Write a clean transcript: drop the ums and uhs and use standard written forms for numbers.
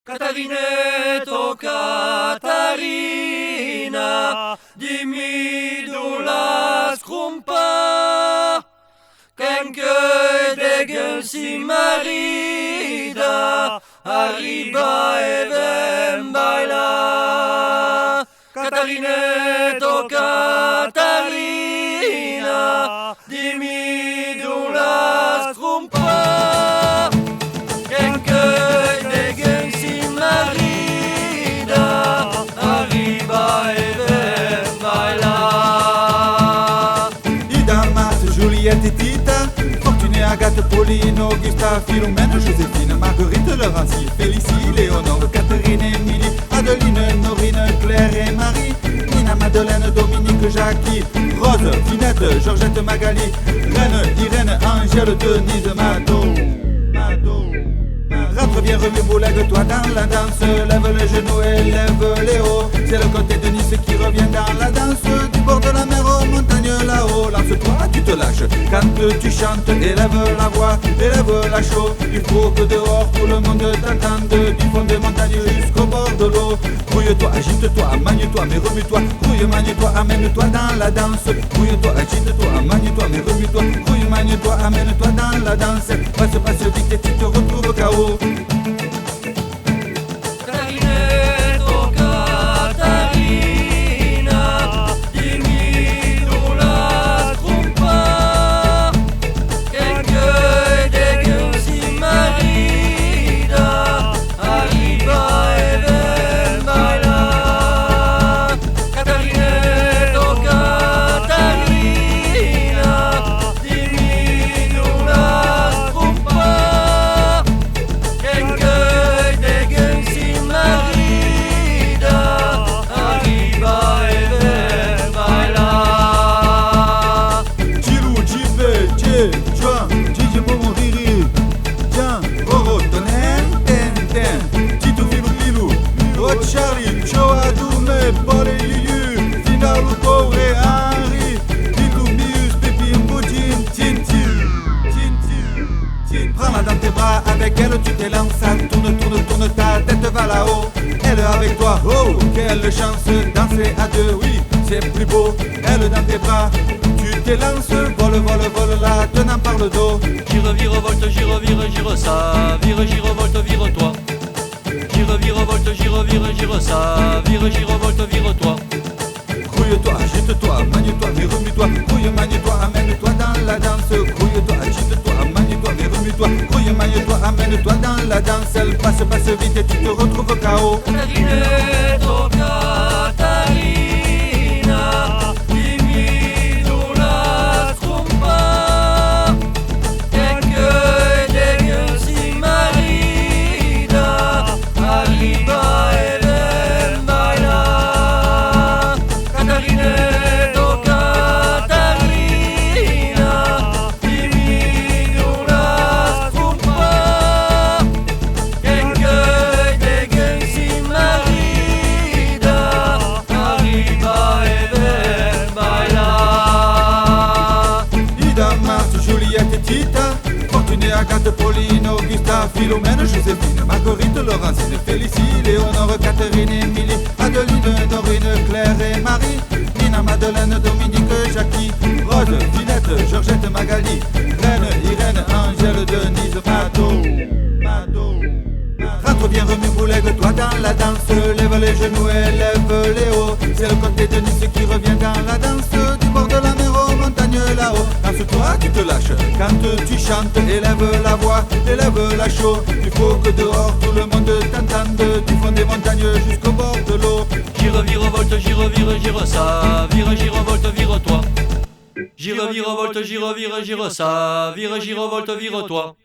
Catarinetto, Catarina, dimmi d'où la scrumpa, qu'anche degen si marida, arriba e ven baila. Catarinetto, Catarina, dimmi d'où la scrumpa, qu'anche degen si marida, arriba e ven baila. Ida, Marthe, Juliette et Tita, Fortuné, Agathe, Pauline, Augusta, Philomène, Joséphine, Marguerite, Laurencie, Félicie, Léonore, Catherine, Émilie, Adeline, Norine, Claire et Marie, Nina, Madeleine, Dominique, Jackie, Rose, Finette, Georgette, Magali, Reine, Irène, Angèle, Denise, Mado. Rentre, viens, remue, lève-toi dans la danse, lève les genoux et lève les hauts. C'est le côté de Nice qui revient dans la danse, du bord de la mer aux montagnes là-haut. Lance-toi, tu te lâches, quand tu chantes, élève la voix, élève la chaux. Il faut que dehors tout le monde t'entende, du fond des montagnes jusqu'au bord de l'eau. Grouille-toi, agite-toi, magne-toi, mais remue-toi. Grouille, magne-toi, amène-toi dans la danse. Grouille-toi, agite-toi, magne-toi, mais remue-toi. Grouille, magne-toi, amène-toi dans la danse. Passe vite et tu te retrouves KO. Catarinetto, Catarina, dimmi d'où la scrumpa, qu'anche degen si marida, arriba e ven baila. Catarinetto, Catarina, dimmi d'où la scrumpa, qu'anche degen si marida, arriba e ven baila. Chilou, Chibé, Tché, Chouan, Tché, Momo, Riri, Tiens, Roro, Tonen, Ten, Ten, Tito, Filou, Filou, Rod, Charlie, Choa, Doumé, Paul et Yuyu, Finalu, Pauvre, Henri, Tito, Mius, Pépi, Mbodjin, Tintin, prends-la dans tes bras, avec elle tu t'élances, tourne, tourne, tourne, ta tête va là-haut, elle avec toi, oh, quelle chance, danser à deux, oui, c'est plus beau, elle dans tes bras, tu t'élances, vole, vole, vole, la tenant par le dos. Gire, virevolte, gire, vire, gire ça, vire, girevolte, vire-toi. Gire, virevolte, gire, vire, gire ça, vire, girevolte, vire-toi. Grouille-toi, agite-toi, magne-toi, mais remue-toi, grouille, magne-toi, amène-toi dans la danse, grouille-toi, agite-toi, magne-toi, mais remue-toi, grouille, magne-toi, amène-toi dans la danse, elle passe vite et tu te retrouves KO. Catarinetto, Catarina, dimmi d'où la scrumpa, qu'anche degen si marida, arriba e ven baila. Catarinetto, Catarina, dimmi d'où la scrumpa, qu'anche degen si marida, arriba e ven baila. Ida, Marthe, Juliette et Tita, Fortuné, Agathe, Pauline, Augusta, Philomène, Joséphine, Marguerite, Laurencine, Félicie, Léonore, Catherine, Émilie, Adeline, Norine, Claire et Marie, Nina, Madeleine, Dominique, Jackie, Rose, Finette, Georgette, Magali, Reine, Irène, Angèle, Denise, Mado. Rentre, viens, remue, lève-toi dans la danse, lève les genoux et lève les hauts. C'est le côté de Nice qui revient dans la danse, du bord de la mer aux montagnes là-haut. Lance-toi, tu te lâches, quand tu chantes, élève la voix, élève la chaux. Il faut que dehors tout le monde t'entende, du fond des montagnes jusqu'au bord de l'eau. Gire, virevolte, gire, vire, gire ça, vire, girevolte, vire-toi. Gire, virevolte, gire, vire, gire ça, vire, girevolte, vire-toi.